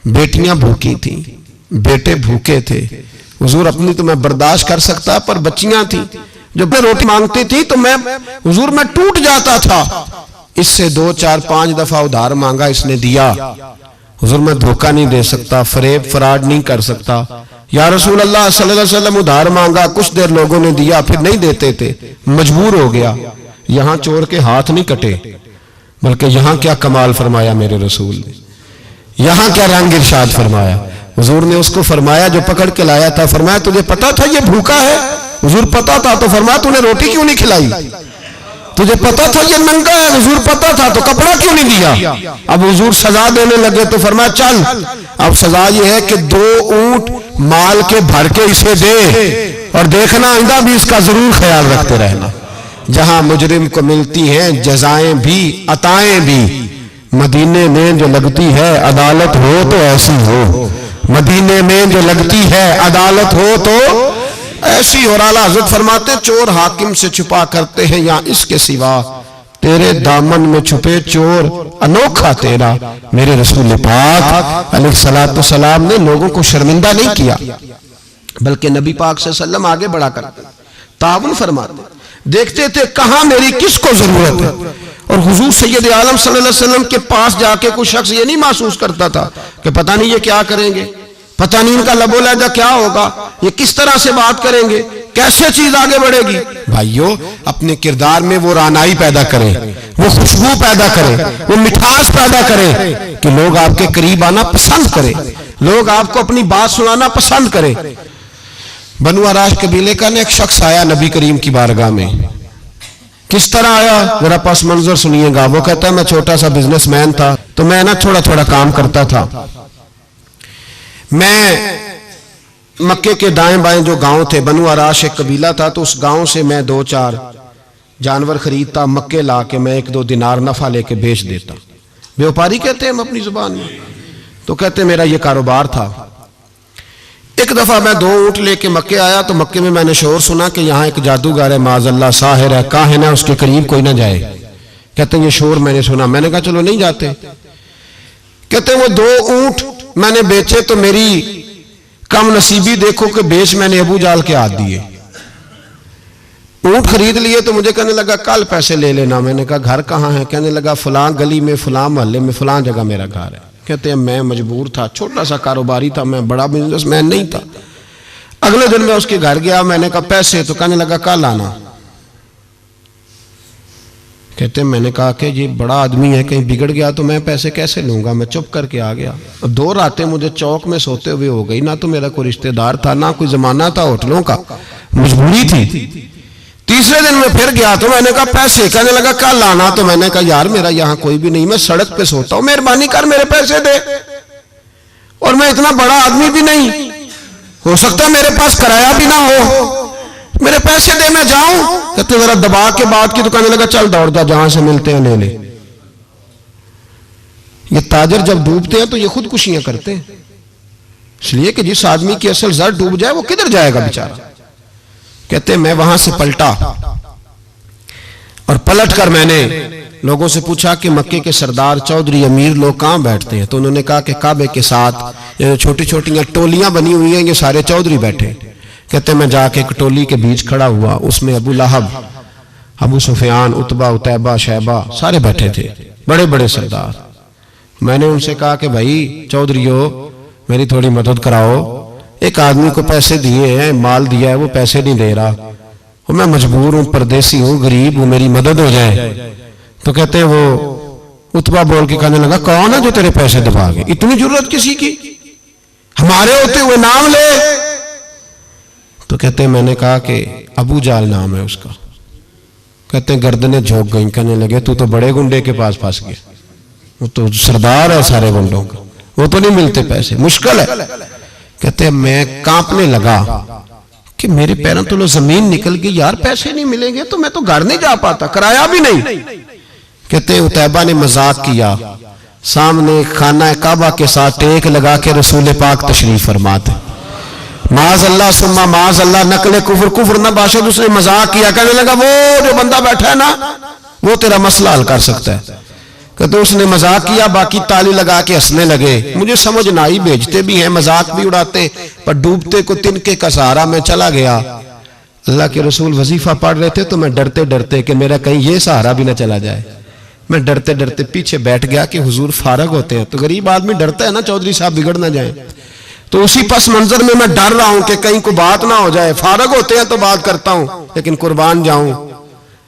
बेटियां भूखी थी, बेटे भूखे थे। हुजूर अपनी तो मैं बर्दाश्त कर सकता, पर बच्चियां थी, जब मैं रोटी मांगती थी तो मैं हुजूर मैं टूट जाता था। इससे 2 4 5 दफा उधार मांगा, इसने दिया। हुजूर मैं धोखा नहीं दे सकता, फरेब फराड नहीं कर सकता। या रसूल अल्लाह सल्लल्लाहु अलैहि वसल्लम उधार मांगा, कुछ देर लोगों ने दिया, फिर नहीं देते थे, मजबूर हो गया। यहां चोर के हाथ नहीं कटे, बल्कि यहां क्या कमाल फरमाया मेरे रसूल ने, यहां क्या रंग इरशाद फरमाया। हुजूर ने उसको फरमाया जो पकड़ के लाया था, फरमाया तुझे पता था ये भूखा है? हुजूर पता था। तो फरमाया तूने रोटी क्यों नहीं खिलाई? तुझे पता था ये नंगा है? हुजूर पता था। तो कपड़ा क्यों नहीं दिया? अब हुजूर सजा देने लगे तो फरमाया चल अब सजा ये है कि 2 ऊंट माल के भर के इसे दे, और देखना आइंदा भी इसका जरूर ख्याल रखते रहना। जहां मुजरिम को मिलती हैं जजाएं भी अताएं भी, मदीने में जो लगती है अदालत हो तो ऐसी हो, मदीने में जो लगती है अदालत हो तो ऐसी। और आला हज़रत फरमाते तो हाकिम से छुपा करते हैं या इसके सिवा, तेरे दामन में छुपे चोर अनोखा तेरा। मेरे रसूल पाक अलैहिस्सलातु वस्सलाम ने लोगों को शर्मिंदा नहीं किया, बल्कि नबी पाक सल्लल्लाहु अलैहि वसल्लम आगे बढ़ा करते, ताउन फरमाते, देखते थे कहां मेरी किसको जरूरत है। और हुजूर सैयद आलम सल्लल्लाहु अलैहि वसल्लम के पास जाके कोई शख्स ये नहीं महसूस करता था कि पता नहीं ये क्या करेंगे, पता नहीं इनका लबो लहजा क्या होगा, ये किस तरह से बात करेंगे, कैसे चीज आगे बढ़ेगी। भाइयों अपने किरदार में वो रानाई पैदा करें, वो खुशबू पैदा करें, वो मिठास पैदा करें कि लोग आपके करीब आना पसंद करें, लोग आपको अपनी बात सुनाना पसंद करें। बनु अराश कबीले का एक शख्स आया नबी करीम की बारगाह में। किस तरह आया मेरा पास मंजर सुनिएगा। वो कहता है मैं छोटा सा बिजनेसमैन था, तो मैं ना थोड़ा थोड़ा काम करता था। मैं मक्के के दाएं बाएं जो गांव थे, बनु अराश एक कबीला था, तो उस गांव से मैं 2 4 जानवर खरीदता, मक्के ला के मैं 1 2 दिनार नफा लेके बेच देता। व्यापारी कहते हैं हम अपनी जुबान में। तो कहते मेरा ये कारोबार था। एक दफा मैं 2 ऊंट लेके मक्के आया, तो मक्के में मैंने शोर सुना कि यहाँ एक जादूगर है, माज़अल्लाह साहिर है, काहिन है, उसके करीब कोई ना जाए। कहते ये शोर मैंने सुना। मैंने कहा चलो नहीं जाते। कहते वो 2 ऊंट मैंने बेचे तो मेरी कम नसीबी देखो कि बेच मैंने अबू जाल के हाथ दिए। ऊंट खरीद लिए तो मुझे कहने लगा कल पैसे ले लेना। मैंने कहा घर कहाँ है? कहने लगा फलां गली में, फलां मोहल्ले में, फलां जगह मेरा घर है। कहते हैं मैं मजबूर था, छोटा सा कारोबारी था, मैं बड़ा बिजनेसमैन नहीं था। अगले दिन मैं उसके घर गया, मैंने कहा पैसे? तो कहने लगा कल आना। कहते हैं मैंने कहा कि ये बड़ा आदमी है, कहीं बिगड़ गया तो मैं पैसे कैसे लूंगा। मैं चुप करके आ गया। अब 2 रातें मुझे चौक में सोते हुए हो गई। ना तो मेरा कोई रिश्तेदार था, ना कोई जमाना था होटलों का, मजबूरी थी। तीसरे दिन मैं फिर गया तो मैंने कहा पैसे, कहने लगा कल आना। तो मैंने कहा यार मेरा यहाँ कोई भी नहीं, मैं सड़क पे सोता हूँ, मेहरबानी कर मेरे पैसे दे। और मैं इतना बड़ा आदमी भी नहीं, हो सकता मेरे पास किराया भी ना हो, मेरे पैसे दे मैं जाऊं। कहते जरा दबा के बात की तो कहने लगा चल दौड़ जा, जहां से मिलते हैं ले ले। ये ताजर जब डूबते हैं तो ये खुदकुशियां करते हैं, इसलिए कि जिस आदमी की असल जर डूब जाए वो किधर जाएगा बेचारा। कहते मैं वहां से पलटा और पलट कर मैंने लोगों से पूछा कि मक्के के सरदार, चौधरी, अमीर लोग कहां बैठते हैं। तो उन्होंने कहा कि काबे के साथ ये छोटी छोटी टोलियां बनी हुई हैं, ये सारे चौधरी बैठे। कहते मैं जाके एक टोली के बीच खड़ा हुआ, उसमें अबू लहब, अबू सुफियान, उतबा, उतैबा, शैबा सारे बैठे थे, बड़े बड़े सरदार। मैंने उनसे कहा कि भाई चौधरियों मेरी थोड़ी मदद कराओ, एक आदमी को पैसे दिए हैं, माल दिया है, वो पैसे नहीं दे रहा, और मैं मजबूर हूं, परदेसी हूं, गरीब हूं, मेरी मदद हो जाए। तो कहते हैं वो उतबा बोल के कहने लगा कौन है जो तेरे पैसे दबागे, इतनी जरूरत किसी की, हमारे होते हुए नाम ले। तो कहते हैं मैंने कहा कि अबू जाल नाम है उसका। कहते हैं गर्दनें झोंक गई, कहने लगे तू तो बड़े गुंडे के पास फंस गया, वो तो सरदार है सारे गुंडों का, वो तो नहीं मिलते पैसे, मुश्किल है। कहते हैं मैं कांपने लगा कि मेरे पैरों तो जमीन निकल गई, यार पैसे नहीं मिलेंगे तो मैं तो घर नहीं जा पाता, किराया भी नहीं। कहते हैं उतैबा ने मजाक किया, सामने खाना काबा के साथ टेक लगा के रसूल पाक तशरीफ फरमाते, माज अल्लाह सुम्मा माज अल्लाह, नकले कुफर, कुफर ना बाशद। उसने मजाक किया, कहने लगा वो जो बंदा बैठा है ना वो तेरा मसला हल कर सकता है। कहते उसने मजाक किया, बाकी ताली लगा के हंसने लगे। मुझे समझ ना आई, भेजते भी हैं, मजाक भी उड़ाते, पर डूबते को तिनके का सहारा में चला गया। अल्लाह के रसूल वजीफा पढ़ रहे थे तो मैं डरते डरते कि मेरा कहीं ये सहारा भी ना चला जाए, मैं डरते डरते पीछे बैठ गया कि हुजूर फारग होते हैं। तो गरीब आदमी डरता है ना चौधरी साहब बिगड़ ना जाए, तो उसी पस मंजर में मैं डर रहा हूं कि कहीं को बात ना हो जाए, फारग होते हैं तो बात करता हूं, लेकिन कुर्बान जाऊं।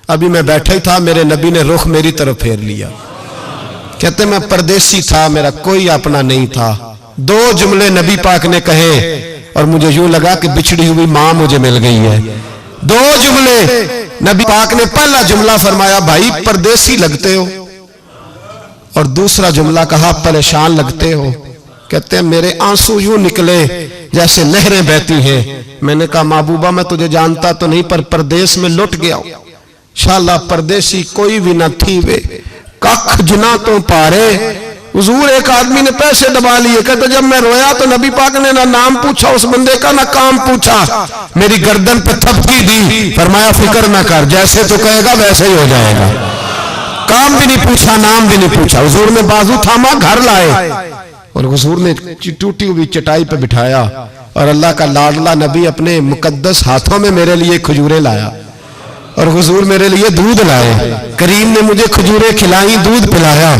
अभी मैं बैठा ही था, मेरे नबी ने रुख मेरी तरफ फेर लिया। कहते मैं परदेसी था, मेरा कोई अपना नहीं था। 2 जुमले नबी पाक ने कहे और मुझे यूं लगा कि बिछड़ी हुई मां मुझे मिल गई है। 2 जुमले नबी पाक ने, पहला जुमला फरमाया भाई परदेसी लगते हो, और दूसरा जुमला कहा परेशान लगते हो। कहते हैं मेरे आंसू यूं निकले जैसे नहरें बहती हैं। मैंने कहा महबूबा मैं तुझे जानता तो नहीं, पर परदेश में लुट गया, शाला परदेसी कोई भी न थी वे, कख जुना तो पारे। हुजूर एक आदमी ने पैसे दबा लिए। कहते जब मैं रोया तो नबी पाक ने ना नाम पूछा उस बंदे का, ना काम पूछा, मेरी गर्दन पे थपकी दी, फरमाया फिक्र ना कर, जैसे तो कहेगा वैसे ही हो जाएगा। काम भी नहीं पूछा, नाम भी नहीं पूछा, हुजूर ने बाजू थामा, घर लाए और हुजूर ने टूटी हुई चटाई पे बिठाया, और अल्लाह का लाडला नबी अपने मुकद्दस हाथों में मेरे लिए खजूरें लाया, और हुजूर मेरे लिए दूध लाए। करीम ने मुझे खजूरें खिलाई, दूध पिलाया,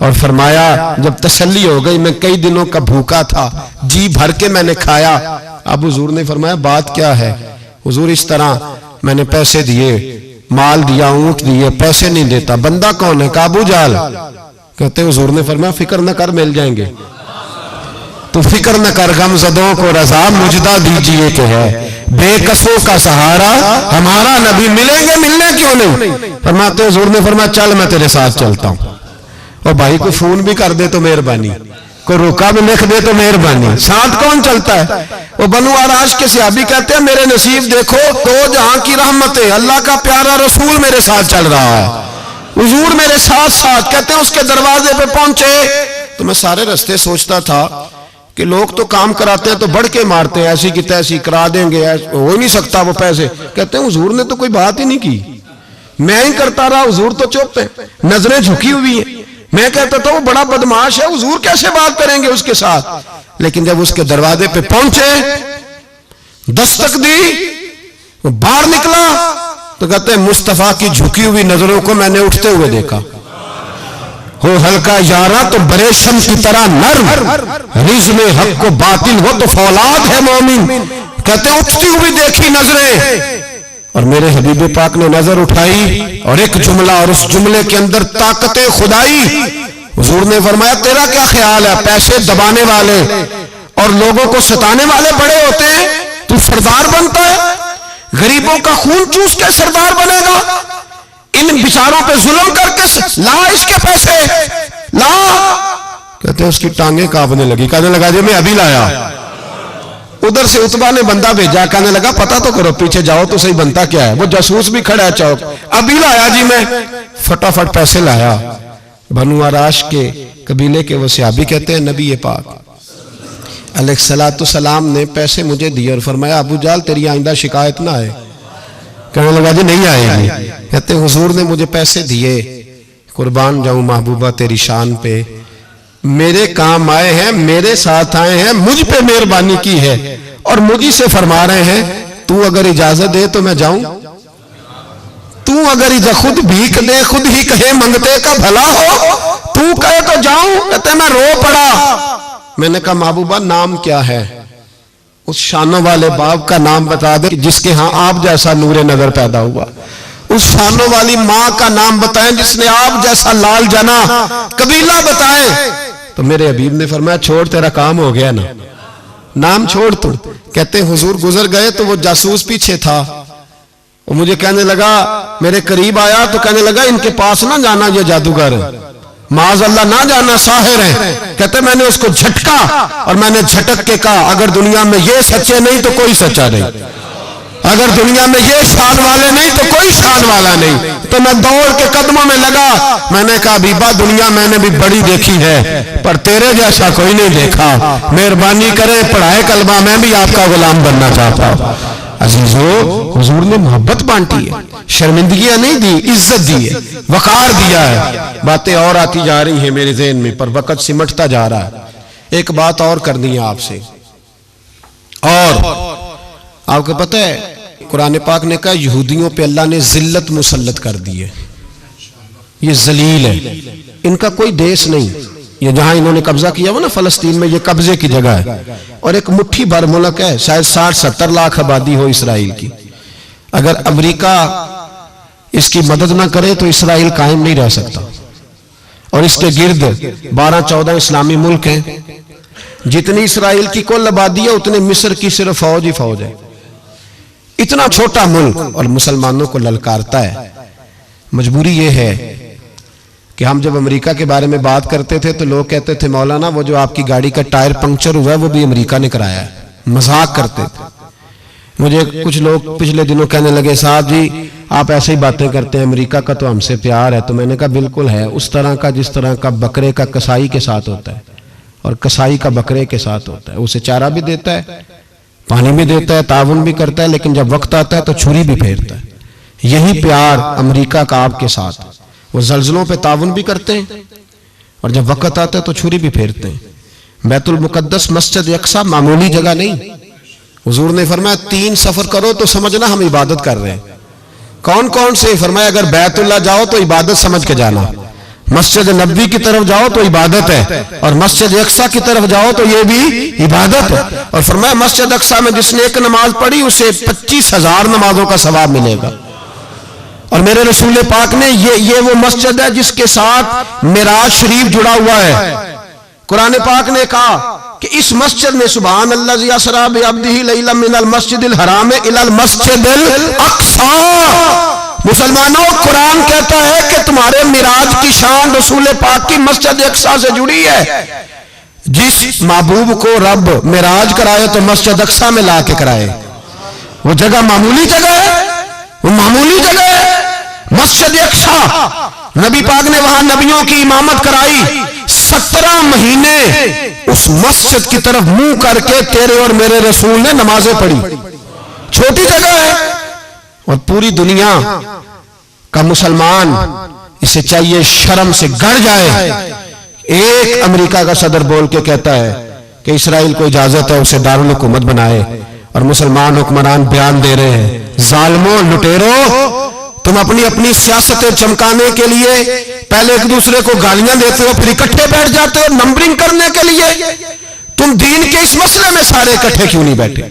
और फरमाया जब तसल्ली हो गई, मैं कई दिनों का भूखा था, जी भर के मैंने खाया। अब हुजूर ने फरमाया बात क्या है। हुजूर इस तरह मैंने पैसे दिए, माल दिया, ऊंट दिए, पैसे नहीं देता, बंदा कौन है? काबू जाल। कहते हुजूर ने फरमाया फिक्र न कर, मिल जाएंगे। तो फिक्र न कर, गमज़दों को रज़ा मुजदा दीजिए कि है, बेकसों का सहारा हमारा नबी, मिलेंगे, मिलने क्यों नहीं। फरमाते हुजूर ने फरमाया चल मैं तेरे साथ चलता हूं। और भाई को फोन भी कर दे तो मेहरबानी, को रोका भी लिख दे तो मेहरबानी। साथ कौन चलता है? वो बनु आराश के सहाबी कहते हैं मेरे नसीब देखो, 2 जहां की रहमतें, अल्लाह का प्यारा रसूल मेरे साथ चल रहा है, हुजूर मेरे साथ साथ। कहते हैं उसके दरवाजे पे पहुंचे तो मैं सारे रास्ते सोचता था कि लोग तो काम कराते हैं तो बढ़ के मारते हैं, ऐसी की तैसी करा देंगे, हो ही नहीं सकता वो पैसे। कहते हैं हुजूर ने तो कोई बात ही नहीं की, मैं ही करता रहा, हुजूर तो चुप है, नजरें झुकी हुई है। मैं कहता था वो बड़ा बदमाश है, हुजूर कैसे बात करेंगे उसके साथ। लेकिन जब उसके दरवाजे पे पहुंचे, दस्तक दी, वो बाहर निकला तो कहते हैं मुस्तफा की झुकी हुई नजरों को मैंने उठते हुए देखा। हो हल्का यारा तो बरेशम की तरह नर्म, रिज़्म हक को बातिल हो तो फौलाद है मोमिन। कहते उठती हुई देखी नजरें, और मेरे हबीब पाक ने नजर उठाई और एक जुमला, और उस जुमले के अंदर ताकत खुदाई। हुजूर ने फरमाया तेरा क्या ख्याल है, पैसे दबाने वाले और लोगों को सताने वाले बड़े होते हैं, तू सरदार बनता है? गरीबों का खून चूस के सरदार बनेगा? इन बिचारों पे जुल्म करके ला इसके पैसे ला। कहते उसकी टांगे कांपने लगी, कहने लगा जी मैं अभी लाया। उधर से उतबा ने बंदा भेजा, कहने लगा पता तो करो, पीछे जाओ तो सही बनता क्या है। वो जासूस भी खड़ा है चौक, अभी लाया जी मैं। फटाफट पैसे लाया। बनु आराश के कबीले के वो सहाबी कहते हैं नबी पाक अलैहिस्सलाम ने पैसे मुझे दिए और फरमाया अबू जाल तेरी आइंदा शिकायत ना आए। कहने लगा जी नहीं आएगी। कहते हुजूर ने मुझे पैसे दिए, कुर्बान जाऊं महबूबा तेरी शान पे, मेरे काम आए हैं, मेरे साथ आए हैं, मुझ पे मेहरबानी की है और मुझी से फरमा रहे हैं तू अगर इजाजत दे तो मैं जाऊं, तू अगर खुद भीख दे, खुद ही कहे मंगते का भला हो, तू कहे तो जाऊं। कहते मैं रो पड़ा। मैंने कहा महबूबा नाम क्या है? उस शानों वाले बाप का नाम बता दे जिसके यहां आप जैसा नूरे नजर पैदा हुआ। उस शानों वाली माँ का नाम बताएं जिसने आप जैसा लाल जना। कबीला बताएं। तो मेरे हबीब ने फरमाया छोड़, तेरा काम हो गया ना, नाम छोड़ तू। कहते हुजूर गुजर गए तो वो जासूस पीछे था, वो मुझे कहने लगा, मेरे करीब आया तो कहने लगा इनके पास ना जाना, ये जादूगर माज अल्लाह ना जाना, साहिर है। कहते मैंने उसको झटका और मैंने झटक के कहा अगर दुनिया में ये सच्चे नहीं तो कोई सच्चा नहीं, अगर दुनिया में ये शान वाले नहीं तो कोई शान वाला नहीं। तो मैं दौड़ के कदमों में लगा, मैंने कहा बीबा दुनिया मैंने भी बड़ी देखी है पर तेरे जैसा कोई नहीं देखा, मेहरबानी करे पढ़ाए कलमा, मैं भी आपका गुलाम बनना चाहता हूं। अजीजो हुजूर ने मोहब्बत बांटी है, शर्मिंदगियां नहीं दी, इज्जत दी है, वकार दिया है। बातें और आती जा रही हैं मेरे ज़हन में पर वक्त सिमटता जा रहा है। एक बात और करनी है आपसे, और आपको पता है कुरान पाक ने कहा यहूदियों पे अल्लाह ने जिल्लत मुसल्लत कर दी है, ये जलील है, इनका कोई देश नहीं। ये जहां इन्होंने कब्जा किया हुआ ना फलस्तीन में, ये कब्जे की जगह है और एक मुट्ठी भर मुल्क है, शायद 60-70 लाख आबादी हो इसराइल की। अगर अमेरिका इसकी मदद ना करे तो इसराइल कायम नहीं रह सकता। और इसके गिर्द 12-14 इस्लामी मुल्क हैं। जितनी इसराइल की कुल आबादी है उतने मिस्र की सिर्फ फौज ही फौज है। इतना छोटा मुल्क और मुसलमानों को ललकारता है। मजबूरी यह है कि हम जब अमेरिका के बारे में बात करते थे तो लोग कहते थे मौलाना वो जो आपकी गाड़ी का टायर पंक्चर हुआ है वो भी अमेरिका ने कराया है, मजाक करते थे। मुझे कुछ लोग पिछले दिनों कहने लगे साहब जी आप ऐसे ही बातें करते हैं, अमेरिका का तो हमसे प्यार है। तो मैंने कहा बिल्कुल है, उस तरह का जिस तरह का बकरे का कसाई के साथ होता है और कसाई का बकरे के साथ होता है। उसे चारा भी देता है, पानी भी देता है, ताउन भी करता है, लेकिन जब वक्त आता है तो छुरी भी फेरता है। यही प्यार अमेरिका का आपके साथ। वो जल्जलों पे ताउन भी करते हैं और जब वक्त आता है तो छुरी भी फेरते हैं। बैतुल मुकद्दस मस्जिद अक्सा मामूली जगह नहीं। हुजूर ने फरमाया 3 सफर करो तो समझना हम इबादत कर रहे हैं। कौन कौन से? फरमाया अगर बैतुल्लाह जाओ तो इबादत समझ के जाना, मस्जिद नबवी की तरफ जाओ तो इबादत है, और मस्जिद अक्सा की तरफ जाओ तो ये भी इबादत है। और फरमाया मस्जिद अक्सा में जिसने एक नमाज पढ़ी उसे 25,000 नमाजों का सवाब मिलेगा। और मेरे रसूल पाक ने ये वो मस्जिद है जिसके साथ मिराज शरीफ जुड़ा हुआ है। कुरान पाक ने कहा कि इस मस्जिद में सुभान अल्लाज़ी असरा बिअब्दिही लैला मिनल मस्जिदिल हराम इलल मस्जिदिल अक्सा। मुसलमानों कुरान कहता है कि तुम्हारे मिराज की शान रसूल पाक की मस्जिद अक्सा से जुड़ी है। जिस महबूब को रब मिराज कराए तो मस्जिद अक्सा में ला के कराए। वो जगह मामूली जगह है, वो मामूली जगह है। मस्जिद अक्सा नबी पाक ने वहां नबियों की इमामत कराई। 17 महीने उस मस्जिद की तरफ मुंह करके तेरे और मेरे रसूल ने नमाजें पढ़ी। छोटी जगह है और पूरी दुनिया का मुसलमान इसे चाहिए शर्म से गड़ जाए। एक अमेरिका का सदर बोल के कहता है कि इसराइल को इजाजत है उसे दारुल हुकूमत बनाए, और मुसलमान हुक्मरान बयान दे रहे हैं जालिमों लुटेरो तुम अपनी अपनी सियासतें चमकाने के लिए पहले एक दूसरे को गालियां देते हो, फिर इकट्ठे बैठ जाते हो नंबरिंग करने के लिए। तुम दीन के इस मसले में सारे इकट्ठे क्यों नहीं बैठे?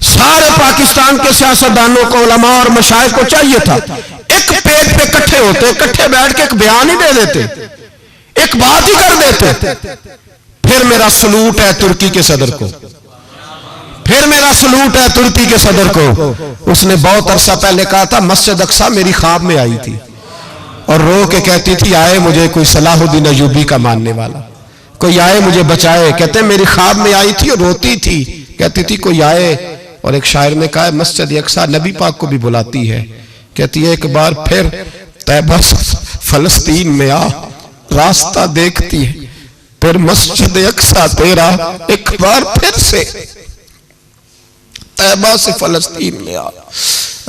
सारे पाकिस्तान के सियासतदानों को, उलमा और मशाइख को चाहिए था एक पेज पे इकट्ठे होते, इकट्ठे बैठ के एक बयान ही दे देते, एक बात ही कर देते। फिर मेरा सलूट है तुर्की के सदर को, फिर मेरा सलूट है तुर्की के सदर को। उसने बहुत अरसा पहले कहा था मस्जिद अक्सा मेरी ख्वाब में आई थी और रो के कहती थी आए मुझे कोई सलाहुद्दीन अयूबी का मानने वाला, कोई आए मुझे बचाए। कहते मेरी ख्वाब में आई थी और रोती थी, कहती थी कोई आए। और एक शायर ने कहा मस्जिद अक्सा नबी पाक को भी बुलाती है, कहती है एक बार फिर तैबा फलस्तीन में आ, रास्ता देखती है फिर मस्जिद अक्सा तेरा, एक बार फिर से तैबा से फलस्तीन में आ,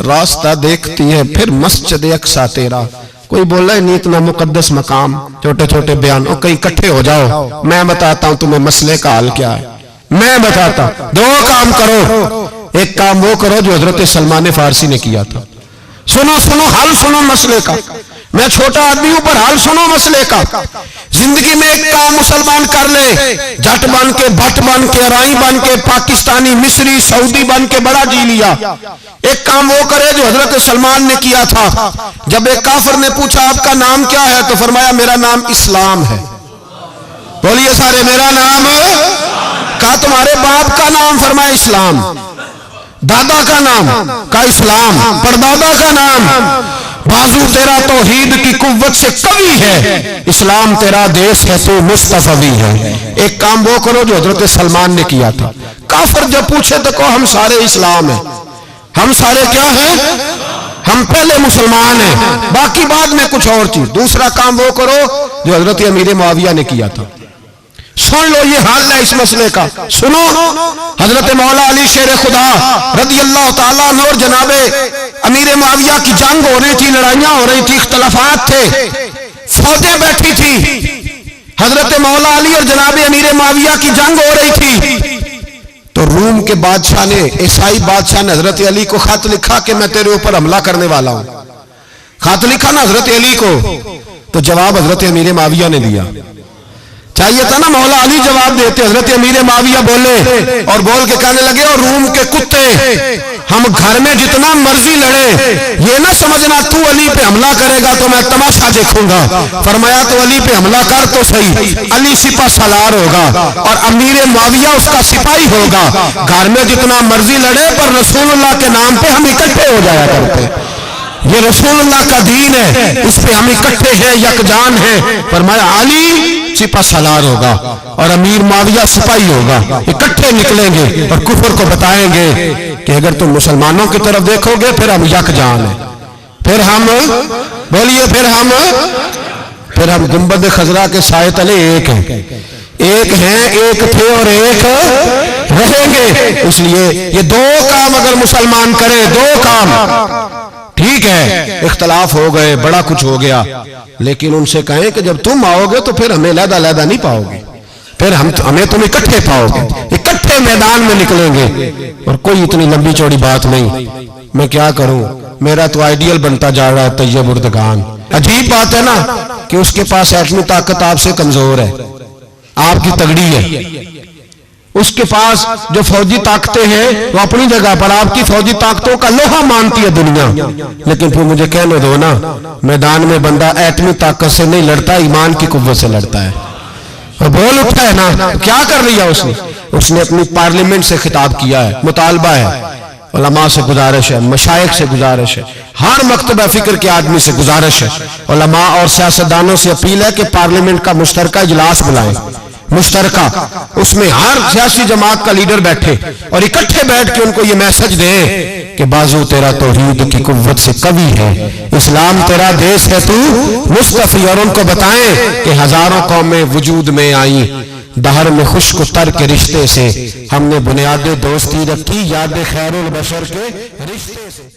रास्ता देखती है फिर मस्जिद अक्सा तेरा। कोई बोला नहीं इतना मुकद्दस मकाम, छोटे छोटे बयान, और कहीं इकट्ठे हो जाओ, मैं बताता हूं तुम्हें मसले का हाल क्या है, मैं बताता। दो काम करो, एक काम वो करो जो हजरत सलमान फारसी ने किया था। सुनो सुनो हाल सुनो मसले का, मैं छोटा आदमी हूं पर हाल सुनो मसले का। जिंदगी में एक काम मुसलमान कर ले, जट बन के, भट्ट बन के, राई बन के, पाकिस्तानी, मिस्री, सऊदी बन के बड़ा जी लिया। एक काम वो करे जो हजरत सलमान ने किया था। जब एक काफिर ने पूछा आपका नाम क्या है, तो फरमाया मेरा नाम इस्लाम है। बोलिए सारे मेरा नाम। कहा तुम्हारे बाप का नाम, फरमाया इस्लाम। दादा का नाम, का इस्लाम। परदादा का नाम, बाजू तेरा तौहीद की कुव्वत से कवी है, इस्लाम तेरा देश है तो मुस्तफवी है। एक काम वो करो जो हजरत सलमान ने किया था। काफिर जब पूछे तो कहो हम सारे इस्लाम हैं, हम सारे क्या हैं, हम पहले मुसलमान हैं, बाकी बाद में कुछ और चीज। दूसरा काम वो करो जो हजरत अमीर मुआविया ने किया था। सुन लो ये हाल है इस मसले का। सुनो हजरत मौला अली शेर खुदा रदी अल्लाह ताला अन्हु और जनाबे अमीर मुआविया की जंग हो रही थी, लड़ाइयां हो रही थी, इख्तलाफात थे, फौजें बैठी थी। हजरत मौला अली और जनाबे अमीर मुआविया की जंग हो रही थी। तो रूम के बादशाह ने, ईसाई बादशाह ने हजरत अली को खत लिखा कि मैं तेरे ऊपर हमला करने वाला हूं। खत लिखा ना हजरत अली को, तो जवाब हजरत अमीर मुआविया ने दिया। चाहिए था ना मौला अली जवाब देते, हजरत अमीर मुआविया बोले और बोल के कहने लगे और रूम के कुत्ते, हम घर में जितना मर्जी लड़े, ये ना समझना तू अली पे हमला करेगा तो मैं तमाशा देखूंगा। फरमाया तो अली पे हमला कर तो सही, अली सिपा सलार होगा और अमीर मुआविया उसका सिपाही होगा। घर में जितना मर्जी लड़े पर रसूलुल्लाह के नाम पे हम इकट्ठे हो जाया करते, ये रसूलुल्लाह का दीन है, इस पे हम इकट्ठे हैं, यकजान हैं। फरमाया अली सिपा सलार होगा और अमीर मुआविया सिपाही होगा, इकट्ठे निकलेंगे और कुफर को बताएंगे कि अगर तुम मुसलमानों की तरफ देखोगे फिर हम यकजान हैं, फिर हम, बोलिए फिर हम गुंबद खजरा के साए तले एक हैं, एक हैं, एक थे और एक रहेंगे। इसलिए ये दो काम अगर मुसलमान करें, दो काम, ठीक है इख्तलाफ हो गए, बड़ा कुछ हो गया, लेकिन उनसे कहें कि जब तुम आओगे तो फिर हमें लहदा लहदा नहीं पाओगे, फिर हमें तुम इकट्ठे पाओगे, इकट्ठे मैदान में निकलेंगे। और कोई इतनी लंबी चौड़ी बात नहीं, मैं क्या करूं, मेरा तो आइडियल बनता जा रहा है तैयब उर्दगान। अजीब बात है ना कि उसके पास एटमी ताकत आपसे कमजोर है, आपकी तगड़ी है। उसके पास जो फौजी ताकतें हैं वो अपनी जगह पर, आपकी फौजी ताकतों का लोहा मानती है दुनिया। लेकिन फिर मुझे कहने दो ना, मैदान में बंदा एटमी ताकत से नहीं लड़ता, ईमान की कुव्वत से लड़ता है। और बोल उठा है ना, क्या कर लिया उसने अपनी पार्लियामेंट से खिताब किया है, मुतालबा है, उलमा से गुजारिश है, मशाइख से गुजारिश है, हर मकतबा फिक्र के आदमी से गुजारिश है, उलमा और सियासतदानों से अपील है कि पार्लियामेंट का मुश्तरका इजलास बुलाएं, मुश्तरका, उसमें हर सियासी जमात का लीडर बैठे और इकट्ठे बैठ के उनको ये मैसेज दे कि बाजू तेरा तौहीद की कुव्वत से कवी है, इस्लाम तेरा देश है तू मुस्तफी। और उनको बताएं कि हजारों कौमें वजूद में आई, दहर में खुश्क तर के रिश्ते से हमने बुनियाद दोस्ती रखी, याद खैरुल बशर के रिश्ते से।